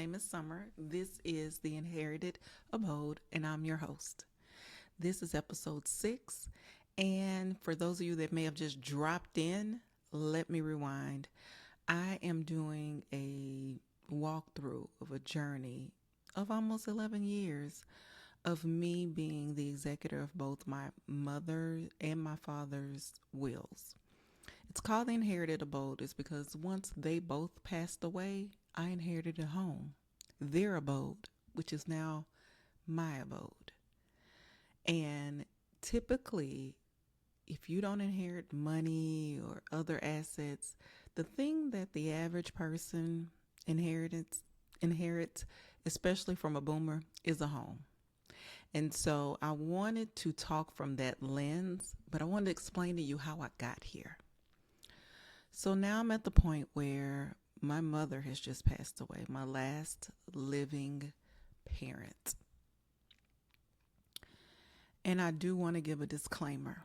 name is Summer. This is the Inherited Abode, and I'm your host. This is episode 6, and for those of you that may have just dropped in, let me rewind. I am doing a walkthrough of a journey of almost 11 years of me being the executor of both my mother and my father's wills. It's called the Inherited Abode is because once they both passed away, I inherited a home, their abode, which is now my abode. And typically, if you don't inherit money or other assets, the thing that the average person inherits, especially from a boomer, is a home. And so I wanted to talk from that lens, but I wanted to explain to you how I got here. So now I'm at the point where my mother has just passed away, my last living parent. And I do want to give a disclaimer.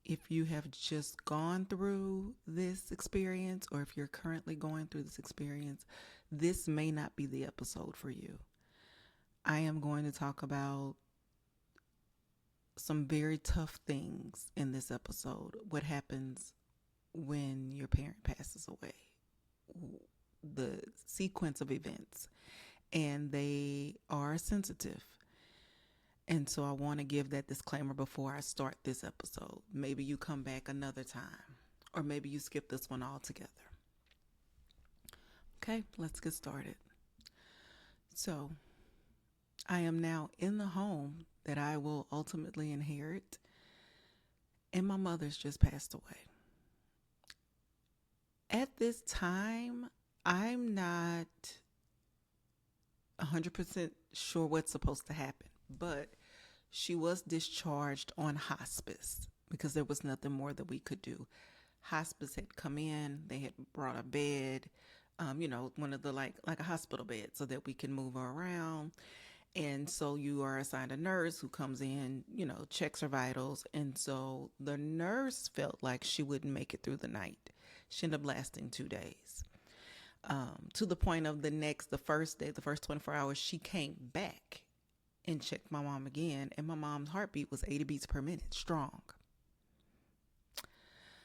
If you have just gone through this experience, or if you're currently going through this experience, this may not be the episode for you. I am going to talk about some very tough things in this episode. What happens when your parent passes away, the sequence of events, and they are sensitive. And so I want to give that disclaimer before I start this episode. Maybe you come back another time, or maybe you skip this one altogether. Okay, let's get started. So I am now in the home that I will ultimately inherit, and my mother's just passed away. At this time, I'm not 100% sure what's supposed to happen, but she was discharged on hospice because there was nothing more that we could do. Hospice had come in, they had brought a bed, one of the like a hospital bed so that we can move her around. And so you are assigned a nurse who comes in, checks her vitals. And so the nurse felt like she wouldn't make it through the night. She ended up lasting 2 days. To the point of the first day, the first 24 hours, she came back and checked my mom again. And my mom's heartbeat was 80 beats per minute, strong.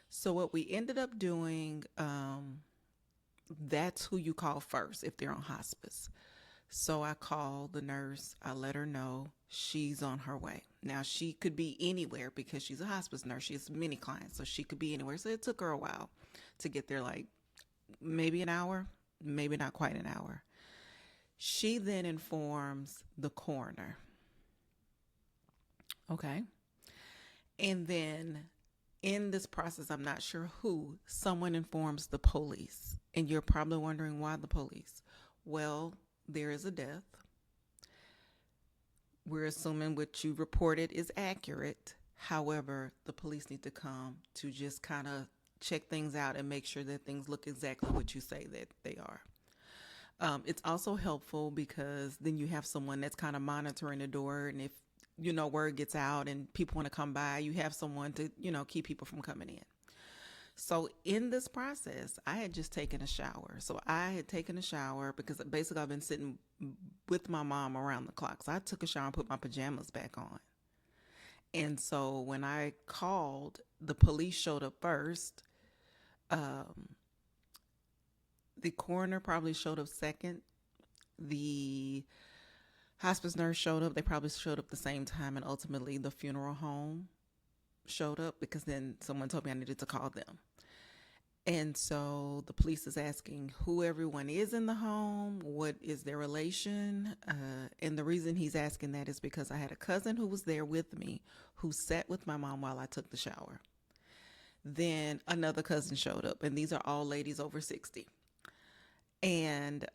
So what we ended up doing, that's who you call first if they're on hospice. So I called the nurse. I let her know she's on her way. Now, she could be anywhere because she's a hospice nurse. She has many clients, so she could be anywhere. So it took her a while to get there, like maybe an hour, maybe not quite an hour. She then informs the coroner. Okay. And then in this process, I'm not sure who, someone informs the police. And you're probably wondering why the police. Well, there is a death. We're assuming what you reported is accurate. However, the police need to come to just kind of check things out and make sure that things look exactly what you say that they are. It's also helpful because then you have someone that's kind of monitoring the door. And if, word gets out and people want to come by, you have someone to, keep people from coming in. So in this process, I had just taken a shower. So I had taken a shower because basically I've been sitting with my mom around the clock. So I took a shower and put my pajamas back on. And so when I called, the police showed up first. The coroner probably showed up second. The hospice nurse showed up. They probably showed up the same time. And ultimately the funeral home showed up because then someone told me I needed to call them. And so the police is asking who everyone is in the home, what is their relation. And the reason he's asking that is because I had a cousin who was there with me who sat with my mom while I took the shower. Then another cousin showed up, and these are all ladies over 60. And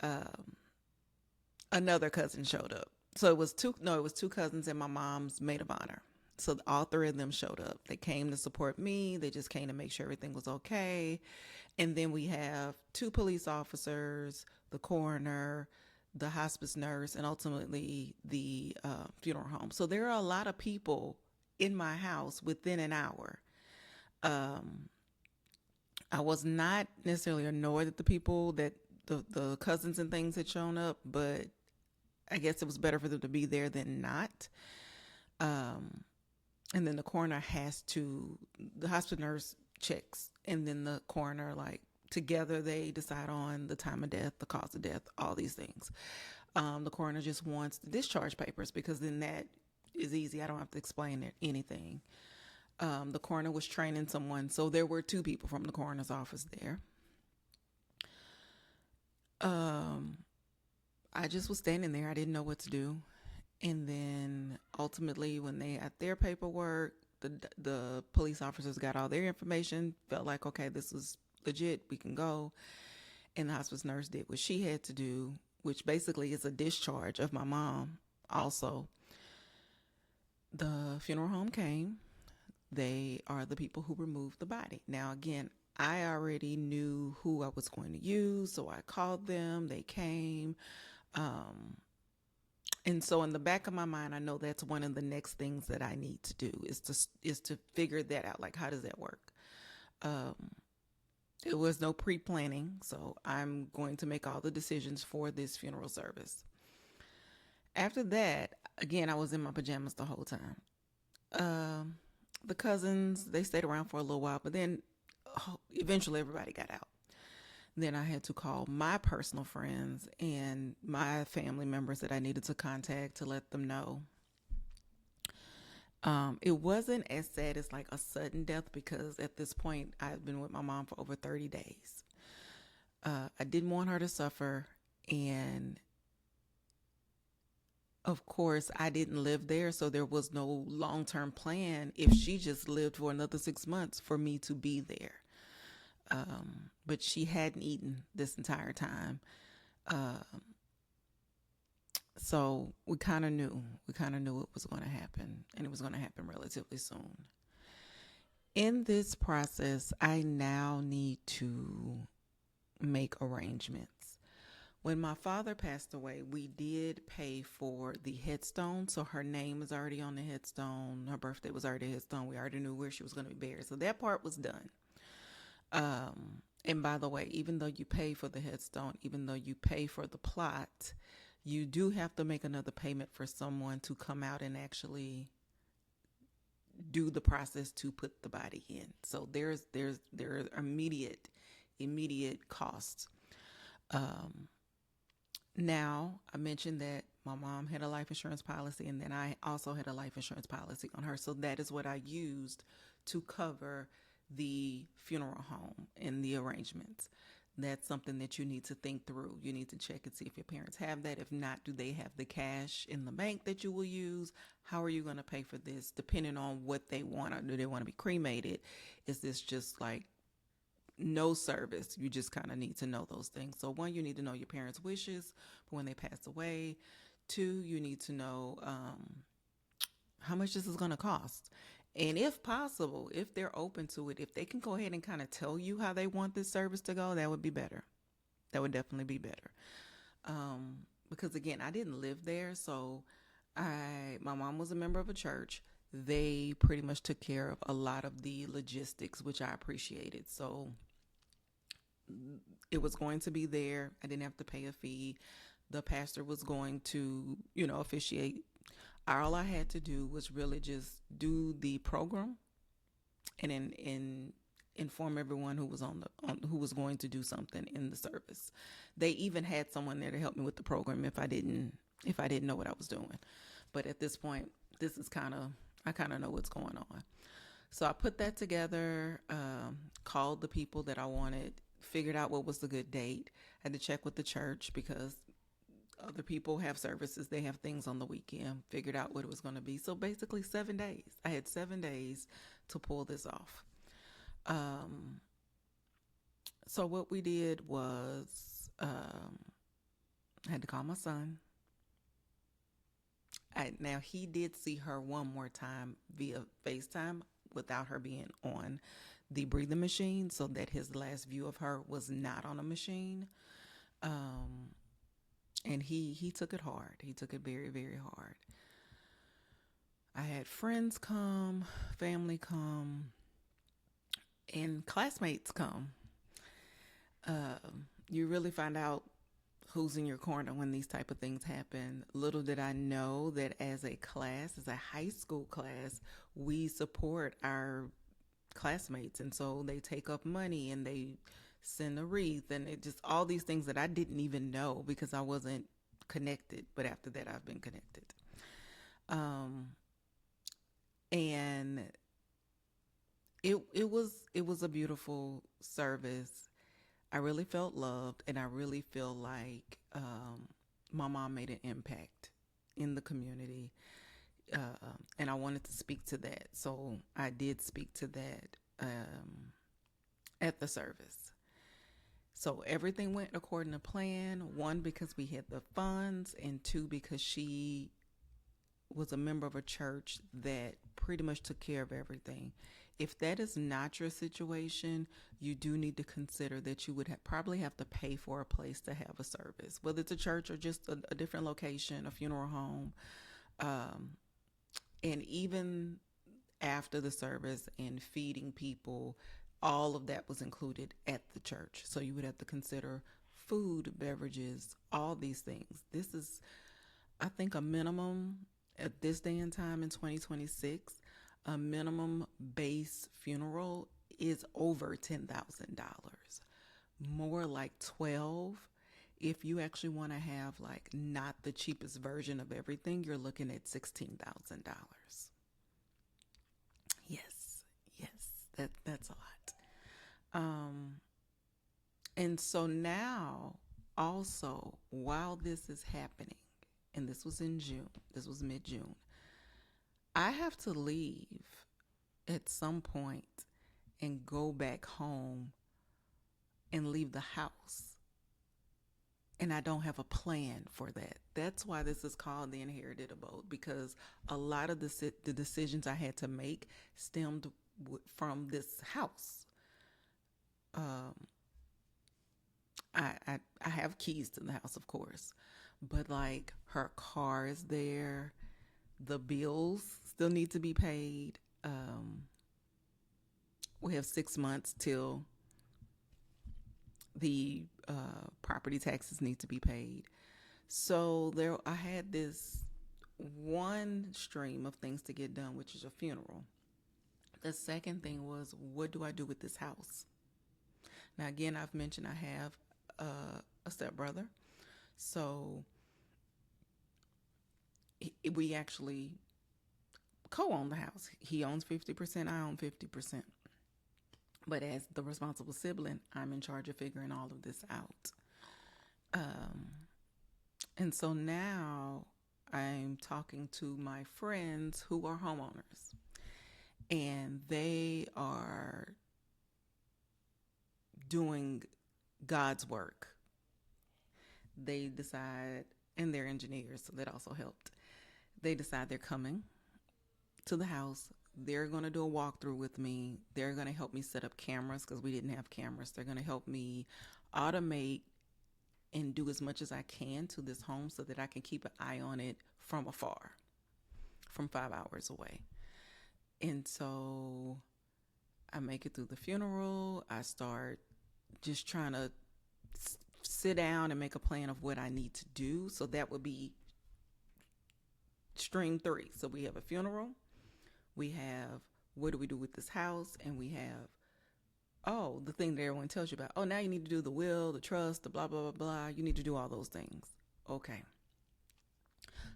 another cousin showed up. So it was two cousins and my mom's maid of honor. So all 3 of them showed up. They came to support me. They just came to make sure everything was okay. And then we have 2 police officers, the coroner, the hospice nurse, and ultimately the funeral home. So there are a lot of people in my house within an hour. I was not necessarily annoyed at the people that the cousins and things had shown up, but I guess it was better for them to be there than not. Um, and then the coroner the hospital nurse checks, and then the coroner, like, together they decide on the time of death, the cause of death, all these things. The coroner just wants the discharge papers because then that is easy. I don't have to explain anything. The coroner was training someone, so there were two people from the coroner's office there. I just was standing there. I didn't know what to do. And then ultimately, when they had their paperwork, the police officers got all their information, felt like, okay, this is legit, we can go. And the hospice nurse did what she had to do, which basically is a discharge of my mom. Also, the funeral home came. They are the people who removed the body. Now, again, I already knew who I was going to use, so I called them. They came. And so in the back of my mind, I know that's one of the next things that I need to do is to figure that out. Like, how does that work? There was no pre-planning, so I'm going to make all the decisions for this funeral service. After that, again, I was in my pajamas the whole time. The cousins, they stayed around for a little while, but then eventually everybody got out. Then I had to call my personal friends and my family members that I needed to contact to let them know. It wasn't as sad as like a sudden death because at this point I've been with my mom for over 30 days. I didn't want her to suffer, and of course I didn't live there, so there was no long-term plan if she just lived for another 6 months for me to be there. But she hadn't eaten this entire time. So we kind of knew it was going to happen, and it was going to happen relatively soon. In this process, I now need to make arrangements. When my father passed away, we did pay for the headstone. So her name was already on the headstone. Her birthday was already a headstone. We already knew where she was going to be buried. So that part was done. And by the way, even though you pay for the headstone, even though you pay for the plot, you do have to make another payment for someone to come out and actually do the process to put the body in. So there are immediate costs. Now, I mentioned that my mom had a life insurance policy, and then I also had a life insurance policy on her. So that is what I used to cover the funeral home and the arrangements. That's something that you need to think through. You need to check and see if your parents have that. If not, do they have the cash in the bank that you will use? How are you going to pay for this? Depending on what they want. Or do they want to be cremated? Is this just like no service? You just kind of need to know those things. So one, you need to know your parents' wishes for when they pass away. Two, you need to know how much this is going to cost. And if possible, if they're open to it, if they can go ahead and kind of tell you how they want this service to go, that would be better. That would definitely be better. Because again, I didn't live there. So my mom was a member of a church. They pretty much took care of a lot of the logistics, which I appreciated. So it was going to be there. I didn't have to pay a fee. The pastor was going to, officiate. All I had to do was really just do the program and inform everyone who was who was going to do something in the service. They even had someone there to help me with the program if I didn't know what I was doing. But at this point, I kind of know what's going on. So I put that together, called the people that I wanted, figured out what was the good date. I had to check with the church because other people have services. They have things on the weekend. Figured out what it was going to be. So basically 7 days. I had 7 days to pull this off. So what we did was I had to call my son. Now, he did see her one more time via FaceTime without her being on the breathing machine, so that his last view of her was not on a machine. And he took it hard. He took it very, very hard. I had friends come, family come, and classmates come. you really find out who's in your corner when these type of things happen. Little did I know that as a class, as a high school class, we support our classmates, and so they take up money and they send a wreath, and it just all these things that I didn't even know because I wasn't connected. But after that, I've been connected. Um, and it was a beautiful service. I really felt loved, and I really feel like my mom made an impact in the community, and I wanted to speak to that. So I did speak to that at the service. So everything went according to plan. One, because we had the funds, and two, because she was a member of a church that pretty much took care of everything. If that is not your situation, you do need to consider that you would probably have to pay for a place to have a service, whether it's a church or just a different location, a funeral home. Um, and even after the service and feeding people, all of that was included at the church. So you would have to consider food, beverages, all these things. This is, I think, a minimum at this day and time in 2026. A minimum base funeral is over $10,000, more like 12. If you actually want to have like not the cheapest version of everything, you're looking at $16,000. Yes, yes, that's a lot. And so now, also, while this is happening, and this was in June, this was mid-June, I have to leave at some point and go back home and leave the house. And I don't have a plan for that. That's why this is called the Inherited Abode, because a lot of the decisions I had to make stemmed from this house. I have keys to the house, of course, but like her car is there. The bills still need to be paid. We have 6 months till the property taxes need to be paid. So I had this one stream of things to get done, which is a funeral. The second thing was, what do I do with this house? Now, again, I've mentioned I have a stepbrother. So we actually co-own the house. He owns 50%, I own 50%. But as the responsible sibling, I'm in charge of figuring all of this out. And so now I'm talking to my friends who are homeowners, and they are doing God's work. They decide, and they're engineers, so that also helped. They decide they're coming to the house. They're going to do a walkthrough with me. They're going to help me set up cameras because we didn't have cameras. They're going to help me automate and do as much as I can to this home so that I can keep an eye on it from afar, from 5 hours away. And so I make it through the funeral. I start just trying to sit down and make a plan of what I need to do. So that would be stream 3. So we have a funeral. We have, what do we do with this house? And we have, the thing that everyone tells you about. Oh, now you need to do the will, the trust, the blah, blah, blah, blah. You need to do all those things. Okay.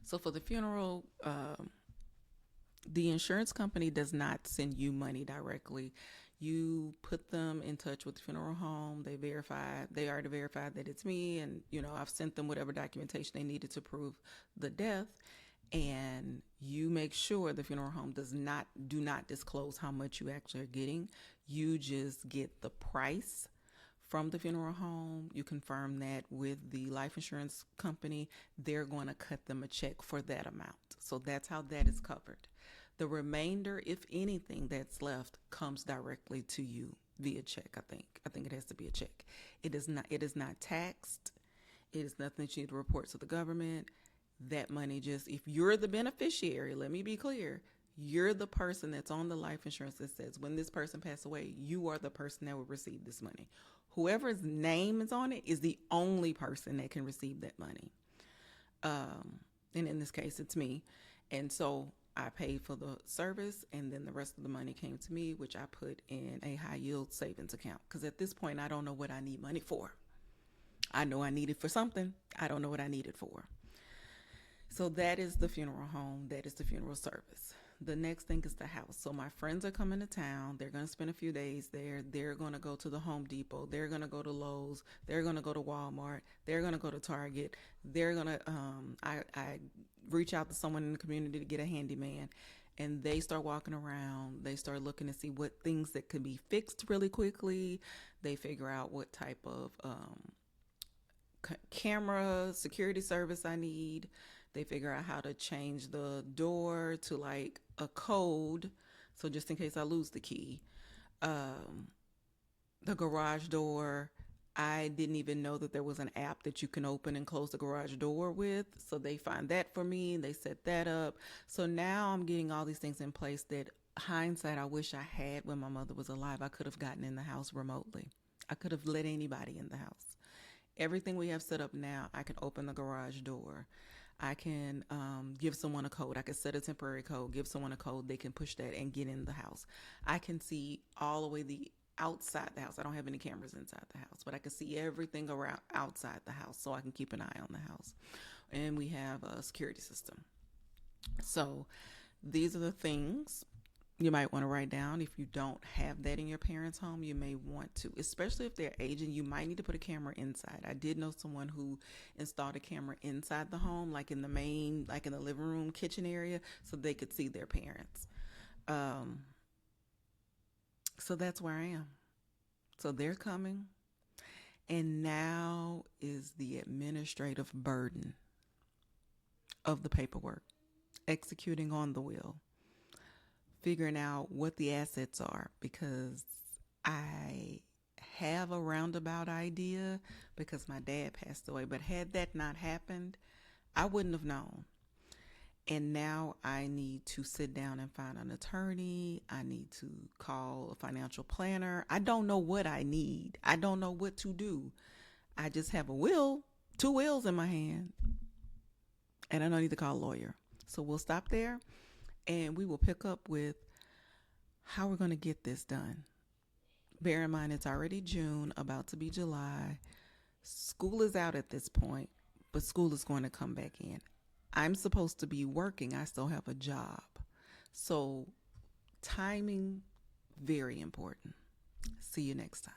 So for the funeral, the insurance company does not send you money directly. You put them in touch with the funeral home. They already verified that it's me. And, I've sent them whatever documentation they needed to prove the death. And you make sure the funeral home do not disclose how much you actually are getting. You just get the price from the funeral home. You confirm that with the life insurance company. They're going to cut them a check for that amount. So that's how that is covered. The remainder, if anything that's left, comes directly to you via check. I think it has to be a check. It is not taxed. It is nothing that you need to report to the government. That money if you're the beneficiary, let me be clear, you're the person that's on the life insurance that says when this person passed away, you are the person that will receive this money. Whoever's name is on it is the only person that can receive that money. And in this case, it's me. And so I paid for the service, and then the rest of the money came to me, which I put in a high yield savings account. Because at this point, I don't know what I need money for. I know I need it for something. I don't know what I need it for. So that is the funeral home. That is the funeral service. The next thing is the house. So my friends are coming to town. They're going to spend a few days there. They're going to go to the Home Depot. They're going to go to Lowe's. They're going to go to Walmart. They're going to go to Target. They're going to, I reach out to someone in the community to get a handyman. And they start walking around. They start looking to see what things that could be fixed really quickly. They figure out what type of camera security service I need. They figure out how to change the door to like a code, so just in case I lose the key. The garage door, I didn't even know that there was an app that you can open and close the garage door with, so they find that for me and they set that up. So now I'm getting all these things in place that, hindsight, I wish I had when my mother was alive. I could have gotten in the house remotely. I could have let anybody in the house. Everything we have set up now, I can open the garage door. I can give someone a code. I can set a temporary code, give someone a code. They can push that and get in the house. I can see all the way the outside the house. I don't have any cameras inside the house, but I can see everything around outside the house, so I can keep an eye on the house. And we have a security system. So these are the things you might want to write down. If you don't have that in your parents' home, you may want to, especially if they're aging. You might need to put a camera inside. I did know someone who installed a camera inside the home, like in the main, like in the living room, kitchen area, so they could see their parents. So that's where I am. So they're coming. And now is the administrative burden of the paperwork, executing on the will, figuring out what the assets are, because I have a roundabout idea because my dad passed away. But had that not happened, I wouldn't have known. And now I need to sit down and find an attorney. I need to call a financial planner. I don't know what I need. I don't know what to do. I just have a will, 2 wills in my hand, and I don't need to call a lawyer. So we'll stop there. And we will pick up with how we're going to get this done. Bear in mind, it's already June, about to be July. School is out at this point, but school is going to come back in. I'm supposed to be working. I still have a job. So timing, very important. See you next time.